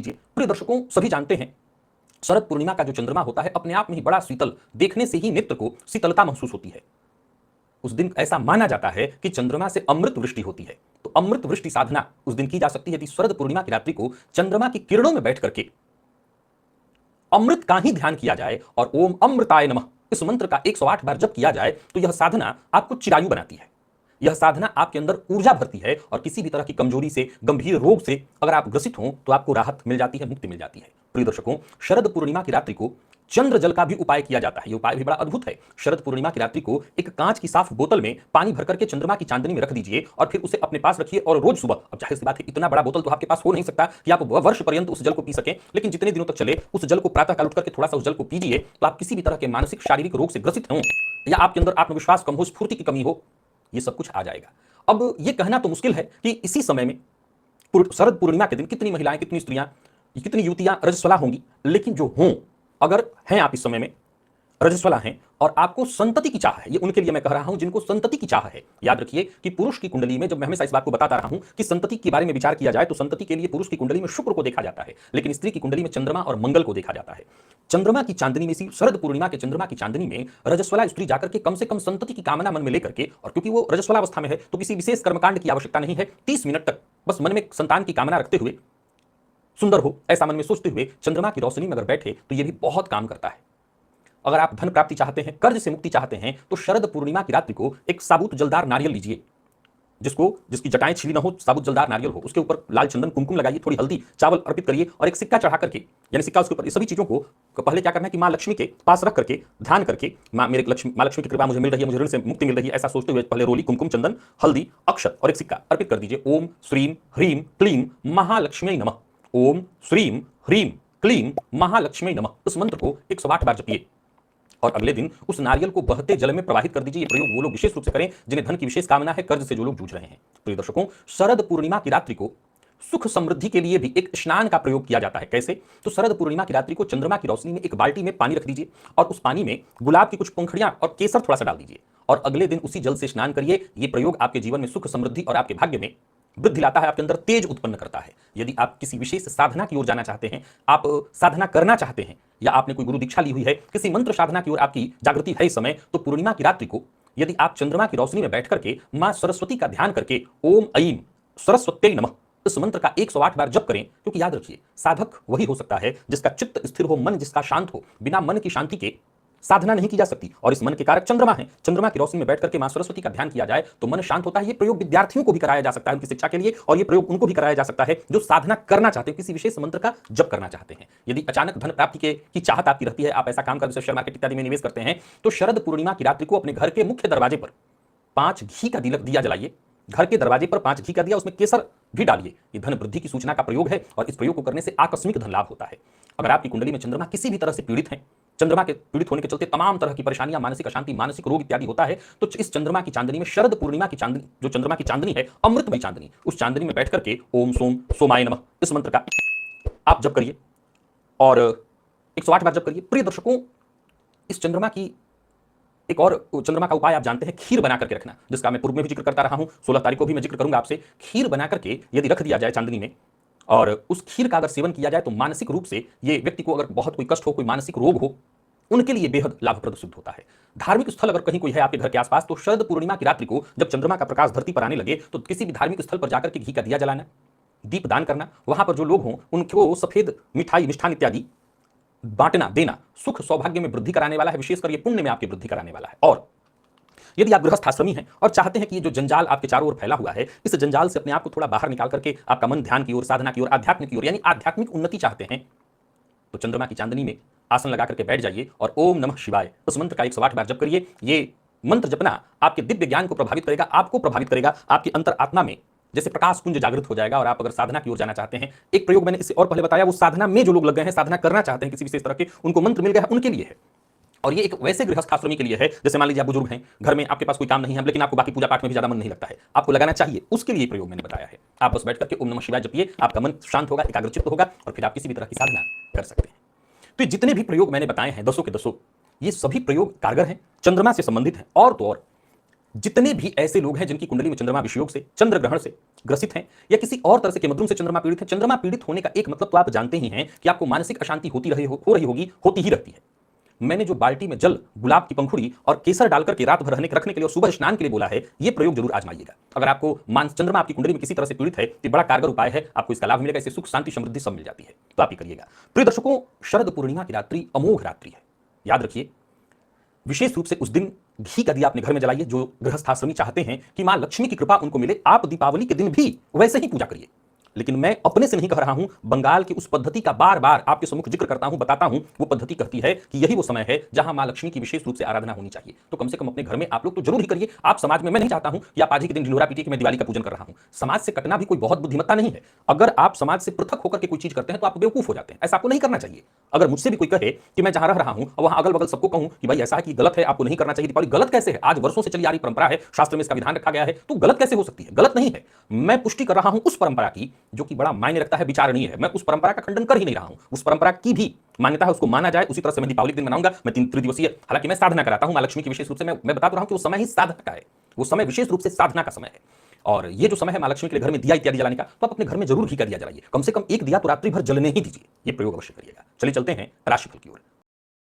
कीजिए। प्रिय दर्शकों, सभी जानते हैं शरद पूर्णिमा का जो चंद्रमा होता है अपने आप में ही बड़ा शीतल, देखने से ही नेत्र को शीतलता महसूस होती है। उस दिन ऐसा माना जाता है कि चंद्रमा से अमृत वृष्टि होती है। तो अमृत वृष्टि साधना उस दिन की जा सकती है यदि शरद पूर्णिमा की रात्रि को चंद्रमा की किरणों में बैठ करके अमृत का ही ध्यान किया जाए और ओम अमृताय नमः इस मंत्र का 108 बार जप किया जाए तो यह साधना आपको चिरायु बनाती है। यह साधना आपके अंदर ऊर्जा भरती है और किसी भी तरह की कमजोरी से, गंभीर रोग से अगर आप ग्रसित हो तो आपको राहत मिल जाती है, मुक्ति मिल जाती है। प्रिय दर्शकों, शरद पूर्णिमा की रात्रि को चंद्र जल का भी उपाय किया जाता है। यह उपाय भी बड़ा अद्भुत है। शरद पूर्णिमा की रात्रि को एक कांच की साफ बोतल में पानी भर करके चंद्रमा की चांदनी में रख दीजिए और फिर उसे अपने पास रखिए और रोज सुबह, अब जाहिर सी बात है इतना बड़ा बोतल तो आपके पास हो नहीं सकता कि आप वर्ष पर्यंत उस जल को पी सकें, लेकिन जितने दिनों तक चले उस जल को प्रातः काल उठ करके थोड़ा सा उस जल को पीजिए तो आप किसी भी तरह के मानसिक शारीरिक रोग से ग्रसित हों या आपके अंदर आत्मविश्वास कम हो, स्फूर्ति की कमी हो, यह सब कुछ आ जाएगा। अब यह कहना तो मुश्किल है कि इसी समय में शरद पूर्णिमा के दिन कितनी महिलाएं, कितनी स्त्रियां, कितनी युवतियां रजस्वला होंगी, लेकिन जो हों, अगर हैं आप इस समय में रजस्वला हैं और आपको संतति की चाह है, ये उनके लिए मैं कह रहा हूं जिनको संतति की चाह है। याद रखिए कि पुरुष की कुंडली में, जब मैं हमेशा इस बात को बताता रहा हूं कि संतति के बारे में विचार किया जाए तो संतति के लिए पुरुष की कुंडली में शुक्र को देखा जाता है, लेकिन स्त्री की कुंडली में चंद्रमा और मंगल को देखा जाता है। चंद्रमा की चांदनी में, इसी शरद पूर्णिमा के चंद्रमा की चांदनी में रजस्वला स्त्री जाकर के कम से कम संतति की कामना मन में लेकर के, और क्योंकि वो रजस्वला अवस्था में है तो किसी विशेष कर्मकांड की आवश्यकता नहीं है, 30 मिनट तक बस मन में संतान की कामना रखते हुए, सुंदर हो ऐसा मन में सोचते हुए चंद्रमा की रोशनी में अगर बैठे तो यह भी बहुत काम करता है। अगर आप धन प्राप्ति चाहते हैं, कर्ज से मुक्ति चाहते हैं, तो शरद पूर्णिमा की रात्रि को एक साबुत जलदार नारियल लीजिए, जिसकी जटाएं छिली ना हो, साबुत जलदार नारियल हो, उसके ऊपर लाल चंदन कुमकुम लगाइए, थोड़ी हल्दी चावल अर्पित करिए और एक सिक्का चढ़ा करके, यानी सिक्का उसके ऊपर, इस सभी चीजों को पहले क्या करना है कि मां लक्ष्मी के पास रख करके ध्यान करके, मां लक्ष्मी की कृपा मुझे मिल रही है, मुझे ऋण से मुक्ति मिल रही है, ऐसा सोचते हुए पहले रोली, कुमकुम, चंदन, हल्दी, अक्षत और एक सिक्का अर्पित कर दीजिए। ओम श्रीम ह्रीम क्लीम महालक्ष्मी नमः, ओम श्रीम ह्रीम क्लीम महालक्ष्मी नमः, इस मंत्र को 108 बार जपिए और अगले दिन उस नारियल को बहते जल में प्रवाहित कर दीजिए। ये प्रयोग वो लोग विशेष रूप से करें जिन्हें धन की विशेष कामना है, कर्ज से जो लोग जूझ रहे हैं। प्रिय दर्शकों, शरद पूर्णिमा की रात्रि को सुख समृद्धि के लिए भी एक स्नान का प्रयोग किया जाता है। कैसे? तो शरद पूर्णिमा की रात्रि को चंद्रमा की रोशनी में एक बाल्टी में पानी रख दीजिए और उस पानी में गुलाब की कुछ पंखुड़ियां और केसर थोड़ा सा डाल दीजिए और अगले दिन उसी जल से स्नान करिए। यह प्रयोग आपके जीवन में सुख समृद्धि और आपके भाग्य में वृद्धि लाता है, आपके अंदर तेज उत्पन्न करता है। यदि आप किसी विशेष साधना की ओर जाना चाहते हैं, आप साधना करना चाहते हैं या आपने कोई गुरु दीक्षा ली हुई है, किसी मंत्र साधना की ओर आपकी जागृति है इस समय, तो पूर्णिमा की रात्रि को यदि आप चंद्रमा की रोशनी में बैठ करके मां सरस्वती का ध्यान करके ओम ऐं सरस्वत्यै नमः इस मंत्र का 108 बार जप करें, क्योंकि याद रखिए साधक वही हो सकता है जिसका चित्त स्थिर हो, मन जिसका शांत हो। बिना मन की शांति के साधना नहीं की जा सकती और इस मन के कारक चंद्रमा है। चंद्रमा की रोशनी में बैठ करके मां सरस्वती का ध्यान किया जाए तो मन शांत होता है। ये प्रयोग विद्यार्थियों को भी कराया जा सकता है उनकी शिक्षा के लिए, और ये प्रयोग उनको भी कराया जा सकता है जो साधना करना चाहते हैं, किसी विशेष मंत्र का जप करना चाहते हैं। यदि अचानक धन प्राप्ति की चाहत आपकी रहती है, आप ऐसा काम कर शेयर मार्केट इत्यादि में निवेश करते हैं, तो शरद पूर्णिमा की रात्रि को अपने घर के मुख्य दरवाजे पर 5 घी का दिया जलाइए। घर के दरवाजे पर 5 घी का दिया, उसमें केसर भी डालिए। ये धन वृद्धि की सूचना का प्रयोग है और इस प्रयोग को करने से आकस्मिक धन लाभ होता है। अगर आपकी कुंडली में चंद्रमा किसी भी तरह से पीड़ित है, चंद्रमा के पीड़ित होने के चलते तमाम तरह की परेशानियां, मानसिक अशांति, मानसिक रोग इत्यादि होता है, तो इस चंद्रमा की चांदनी में, शरद पूर्णिमा की चांदनी, जो चंद्रमा की चांदनी है, अमृतमय चांदनी, उस चांदनी में बैठ करके ओम सोम सोमाय नमः इस मंत्र का आप जप करिए और 108 बार जप करिए। प्रिय दर्शकों, इस चंद्रमा की एक और चंद्रमा का उपाय आप जानते हैं, खीर बना करके रखना, जिसका मैं पूर्व में भी जिक्र करता रहा हूं, 16 तारीख को भी मैं जिक्र करूंगा आपसे। खीर बना करके यदि रख दिया जाए चांदनी में और उस खीर का अगर सेवन किया जाए तो मानसिक रूप से ये व्यक्ति को, अगर बहुत कोई कष्ट हो, कोई मानसिक रोग हो, उनके लिए बेहद लाभप्रद सिद्ध होता है। धार्मिक स्थल अगर कहीं कोई है आपके घर के आसपास, तो शरद पूर्णिमा की रात्रि को जब चंद्रमा का प्रकाश धरती पर आने लगे तो किसी भी धार्मिक स्थल पर जाकर के घी का दिया जलाना, दीप दान करना, वहां पर जो लोग हों उनको सफेद मिठाई, मिष्ठान इत्यादि बांटना, देना सुख सौभाग्य में वृद्धि कराने वाला है, विशेषकर ये पुण्य में आपकी वृद्धि कराने वाला है। और यदि आप गृहस्थ आश्रमी हैं और चाहते हैं कि ये जो जंजाल आपके चारों ओर फैला हुआ है, इस जंजाल से अपने आप को थोड़ा बाहर निकाल करके आपका मन ध्यान की ओर, साधना की ओर, आध्यात्म की ओर, यानी आध्यात्मिक उन्नति चाहते हैं, तो चंद्रमा की चांदनी में आसन लगा करके बैठ जाइए और ओम नमः शिवाय उस मंत्र का 108 बार जप करिए। ये मंत्र जपना आपके दिव्य ज्ञान को प्रभावित करेगा, आपको प्रभावित करेगा, आपकी अंतर आत्मा में जैसे प्रकाश कुंज जागृत हो जाएगा। और आप अगर साधना की ओर जाना चाहते हैं, एक प्रयोग मैंने इससे और पहले बताया, वो साधना में जो लोग लग गए हैं, साधना करना चाहते हैं किसी विशेष तरह के, उनको मंत्र मिल गया है, उनके लिए है। और ये एक वैसे गृहस्थ आश्रमी के लिए है, जैसे मान लीजिए आप बुजुर्ग हैं, घर में आपके पास कोई काम नहीं है, लेकिन आपको बाकी पूजा पाठ में भी ज्यादा मन नहीं लगता है, आपको लगाना चाहिए, उसके लिए प्रयोग मैंने बताया है। आप बस बैठ करके ओम नमः शिवाय जपिए, आपका मन शांत होगा, एकाग्रचित्त होगा और फिर आप किसी भी तरह की साधना कर सकते हैं। तो जितने भी प्रयोग मैंने बताए हैं, 10 के 10, ये सभी प्रयोग कारगर हैं, चंद्रमा से संबंधित हैं। और तो और जितने भी ऐसे लोग हैं जिनकी कुंडली में चंद्रमा विषयोग से, चंद्र ग्रहण से ग्रसित हैं या किसी और तरह से केमद्रुम से चंद्रमा पीड़ित है, चंद्रमा पीड़ित होने का एक मतलब तो आप जानते ही हैं कि आपको मानसिक अशांति हो रही होगी, होती ही रहती है। मैंने जो बाल्टी में जल, गुलाब की पंखुड़ी और केसर डालकर के रात भर रखने के लिए और सुबह स्नान के लिए बोला है, यह प्रयोग जरूर आजमाइएगा। अगर आपको चंद्रमा आपकी कुंडली में किसी तरह से पीड़ित है तो बड़ा कारगर उपाय है, आपको इसका लाभ मिलेगा, इससे सुख शांति समृद्धि सब मिल जाती है, तो आप ये करिएगा। प्रिय दर्शकों, शरद पूर्णिमा की रात्रि अमोघ रात्रि है। याद रखिए, विशेष रूप से उस दिन घी का दिया अपने घर में जलाइए। जो गृहस्थाश्रमी चाहते हैं कि मां लक्ष्मी की कृपा उनको मिले, आप दीपावली के दिन भी वैसे ही पूजा करिए। लेकिन मैं अपने से नहीं कह रहा हूं, बंगाल की उस पद्धति का बार बार आपके सम्मुख जिक्र करता हूं, बताता हूं। वो पद्धति कहती है कि यही वो समय है जहां मां लक्ष्मी की विशेष रूप से आराधना होनी चाहिए। तो कम से कम अपने घर में आप लोग तो जरूर ही करिए। आप समाज में, मैं नहीं चाहता हूं कि आप आज ही के दिन ढिंढोरा पीटिए कि मैं दिवाली का पूजन कर रहा हूं। समाज से कटना भी कोई बहुत बुद्धिमत्ता नहीं है। अगर आप समाज से पृथक होकर के कोई चीज करते हैं तो आप बेवकूफ हो जाते हैं। ऐसा आपको नहीं करना चाहिए। अगर मुझसे भी कोई कहे कि मैं जहां रह रहा हूं और वहां अगल बगल सबको कहूं कि भाई ऐसा है कि गलत है, आपको नहीं करना चाहिए दीपावली, गलत कैसे है? आज वर्षों से चली आ रही परंपरा है, शास्त्र में इसका विधान रखा गया है, तो गलत कैसे हो सकती है? गलत नहीं है। मैं पुष्टि कर रहा हूं उस परंपरा की जो कि बड़ा मायने रखता है, विचारणीय है। मैं उस परंपरा का खंडन कर ही नहीं रहा हूं। उस परंपरा की भी मान्यता है, उसको माना जाए। उसी तरह से मैं दीपावली के दिन मनाऊंगा। मैं 3 त्रिदिवसीय, हालांकि मैं साधना कराता हूं मां लक्ष्मी की विशेष रूप से। मैं बता तो रहा हूं कि वो समय ही साधना का है, वो समय विशेष रूप से साधना का समय है। और ये जो समय है मां लक्ष्मी के लिए घर में दिया इत्यादि जलाने का, तो आप अपने घर में जरूर घी का दिया जलाइए। कम से कम एक दिया तो रात्रि भर जलने ही दीजिए। ये प्रयोग अवश्य करिएगा। चलिए चलते हैं राशिफल की ओर।